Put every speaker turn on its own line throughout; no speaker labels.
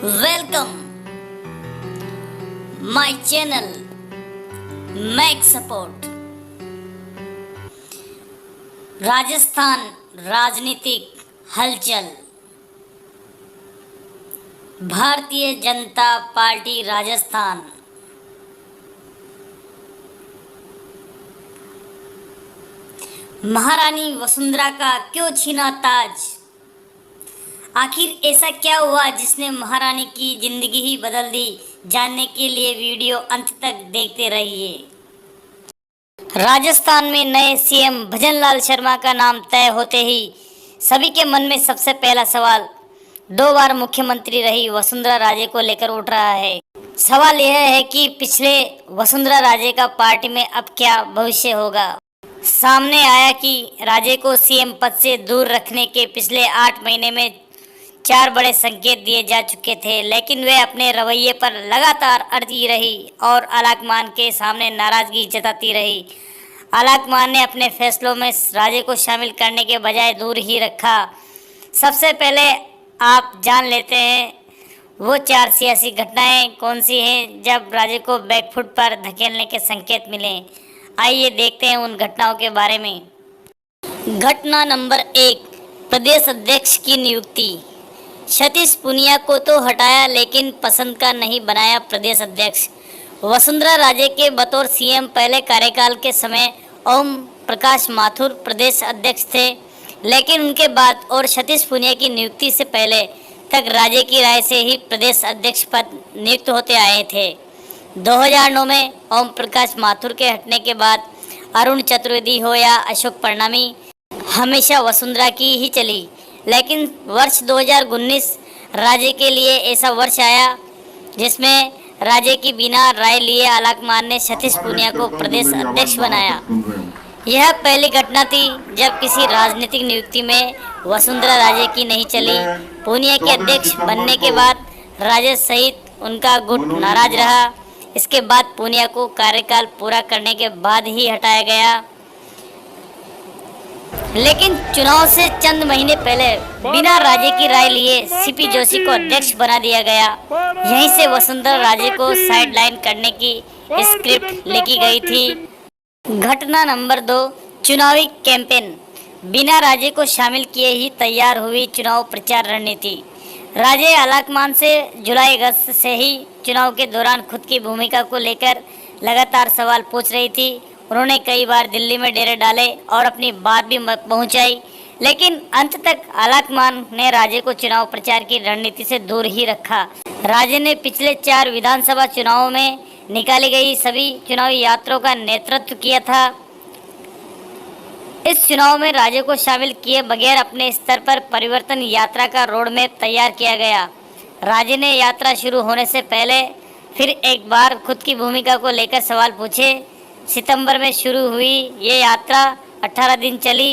Welcome my channel Mac support. Rajasthan राजनीतिक हलचल। Bharatiya Janata party Rajasthan महारानी वसुंधरा का क्यों छीना ताज? आखिर ऐसा क्या हुआ जिसने महारानी की जिंदगी ही बदल दी? जानने के लिए वीडियो अंत तक देखते रहिए। राजस्थान में नए सीएम भजनलाल शर्मा का नाम तय होते ही सभी के मन में सबसे पहला सवाल 2 बार मुख्यमंत्री रही वसुंधरा राजे को लेकर उठ रहा है। सवाल यह है कि पिछले वसुंधरा राजे का पार्टी में अब क्या भविष्य होगा। सामने आया कि राजे को सीएम पद से दूर रखने के पिछले 8 महीने में 4 बड़े संकेत दिए जा चुके थे, लेकिन वे अपने रवैये पर लगातार अड़ती रही और आलाकमान के सामने नाराजगी जताती रही। आलाकमान ने अपने फैसलों में राजे को शामिल करने के बजाय दूर ही रखा। सबसे पहले आप जान लेते हैं वो 4 सियासी घटनाएं कौन सी हैं जब राजे को बैकफुट पर धकेलने के संकेत मिले। आइए देखते हैं उन घटनाओं के बारे में। घटना नंबर 1, प्रदेश अध्यक्ष की नियुक्ति। सतीश पूनिया को तो हटाया लेकिन पसंद का नहीं बनाया प्रदेश अध्यक्ष। वसुंधरा राजे के बतौर सीएम पहले कार्यकाल के समय ओम प्रकाश माथुर प्रदेश अध्यक्ष थे, लेकिन उनके बाद और सतीश पूनिया की नियुक्ति से पहले तक राजे की राय से ही प्रदेश अध्यक्ष पद नियुक्त होते आए थे। 2009 में ओम प्रकाश माथुर के हटने के बाद अरुण चतुर्वेदी हो या अशोक परनामी हमेशा वसुंधरा की ही चली, लेकिन वर्ष 2019 राजे के लिए ऐसा वर्ष आया जिसमें राजे की बिना राय लिए आलाकमान ने सतीश पूनिया को प्रदेश अध्यक्ष बनाया। यह पहली घटना थी जब किसी राजनीतिक नियुक्ति में वसुंधरा राजे की नहीं चली। पूनिया के अध्यक्ष बनने के बाद राजे सहित उनका गुट नाराज रहा। इसके बाद पूनिया को कार्यकाल पूरा करने के बाद ही हटाया गया, लेकिन चुनाव से चंद महीने पहले बिना राजे की राय लिए सीपी जोशी को अध्यक्ष बना दिया गया। यहीं से वसुंधरा राजे को साइडलाइन करने की स्क्रिप्ट लिखी गई थी। घटना नंबर 2, चुनावी कैंपेन। बिना राजे को शामिल किए ही तैयार हुई चुनाव प्रचार रणनीति। राजे आलाकमान से जुलाई अगस्त से ही चुनाव के दौरान खुद की भूमिका को लेकर लगातार सवाल पूछ रही थी। उन्होंने कई बार दिल्ली में डेरे डाले और अपनी बात भी पहुंचाई, लेकिन अंत तक आलाकमान ने राजे को चुनाव प्रचार की रणनीति से दूर ही रखा। राजे ने पिछले 4 विधानसभा चुनावों में निकाली गई सभी चुनावी यात्राओं का नेतृत्व किया था। इस चुनाव में राजे को शामिल किए बगैर अपने स्तर पर परिवर्तन यात्रा का रोड मैप तैयार किया गया। राजे ने यात्रा शुरू होने से पहले फिर एक बार खुद की भूमिका को लेकर सवाल पूछे। सितंबर में शुरू हुई ये यात्रा 18 दिन चली,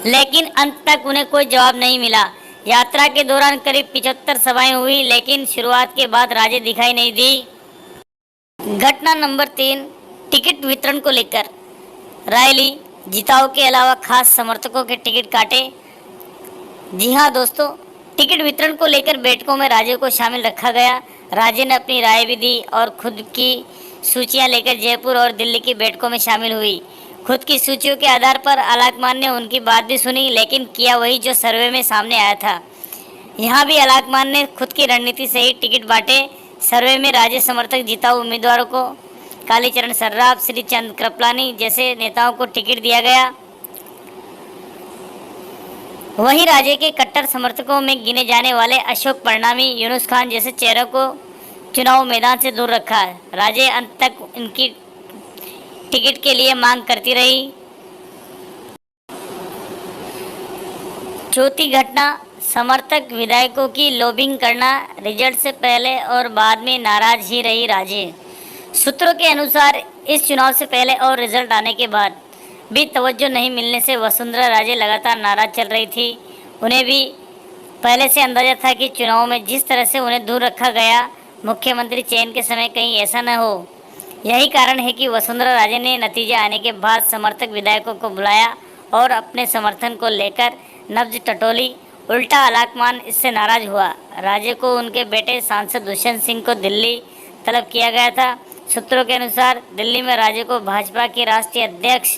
लेकिन अंत तक उन्हें कोई जवाब नहीं मिला। यात्रा के दौरान करीब 75 सभाएं हुई, लेकिन शुरुआत के बाद राजे दिखाई नहीं दी। घटना नंबर 3, टिकट वितरण को लेकर। राय ली, जिताओ के अलावा खास समर्थकों के टिकट काटे। जी हाँ दोस्तों, टिकट वितरण को लेकर बैठकों में राजे को शामिल रखा गया। राजे ने अपनी राय भी दी और खुद की सूचियां लेकर जयपुर और दिल्ली की बैठकों में शामिल हुई। खुद की सूचियों के आधार पर आलाकमान ने उनकी बात भी सुनी, लेकिन किया वही जो सर्वे में सामने आया था। यहाँ भी आलाकमान ने खुद की रणनीति से ही टिकट बांटे। सर्वे में राजे समर्थक जिताऊ उम्मीदवारों को कालीचरण सर्राफ, श्रीचंद कृपलानी जैसे नेताओं को टिकट दिया गया। वहीं राजे के कट्टर समर्थकों में गिने जाने वाले अशोक परनामी, यूनुस खान जैसे चेहरों को चुनाव मैदान से दूर रखा। राजे अंत तक इनकी टिकट के लिए मांग करती रही। चौथी घटना, समर्थक विधायकों की लॉबिंग करना। रिजल्ट से पहले और बाद में नाराज ही रही राजे। सूत्रों के अनुसार इस चुनाव से पहले और रिजल्ट आने के बाद भी तवज्जो नहीं मिलने से वसुंधरा राजे लगातार नाराज चल रही थी। उन्हें भी पहले से अंदाजा था कि चुनाव में जिस तरह से उन्हें दूर रखा गया, मुख्यमंत्री चयन के समय कहीं ऐसा न हो। यही कारण है कि वसुंधरा राजे ने नतीजा आने के बाद समर्थक विधायकों को बुलाया और अपने समर्थन को लेकर नब्ज टटोली। उल्टा आलाकमान इससे नाराज हुआ। राजे को उनके बेटे सांसद दुष्यंत सिंह को दिल्ली तलब किया गया था। सूत्रों के अनुसार दिल्ली में राजे को भाजपा के राष्ट्रीय अध्यक्ष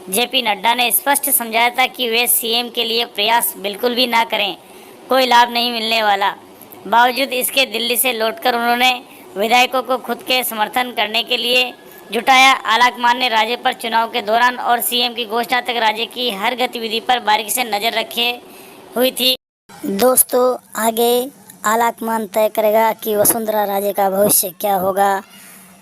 जेपी नड्डा ने स्पष्ट समझाया था कि वे सीएम के लिए प्रयास बिल्कुल भी ना करें, कोई लाभ नहीं मिलने वाला। बावजूद इसके दिल्ली से लौटकर उन्होंने विधायकों को खुद के समर्थन करने के लिए जुटाया। आलाकमान ने राजे पर चुनाव के दौरान और सीएम की घोषणा तक राजे की हर गतिविधि पर बारीकी से नजर रखे हुई थी। दोस्तों, आगे आलाकमान तय करेगा कि वसुंधरा राजे का भविष्य क्या होगा।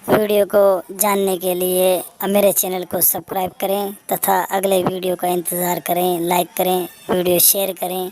वीडियो को जानने के लिए मेरे चैनल को सब्सक्राइब करें तथा अगले वीडियो का इंतज़ार करें। लाइक करें, वीडियो शेयर करें।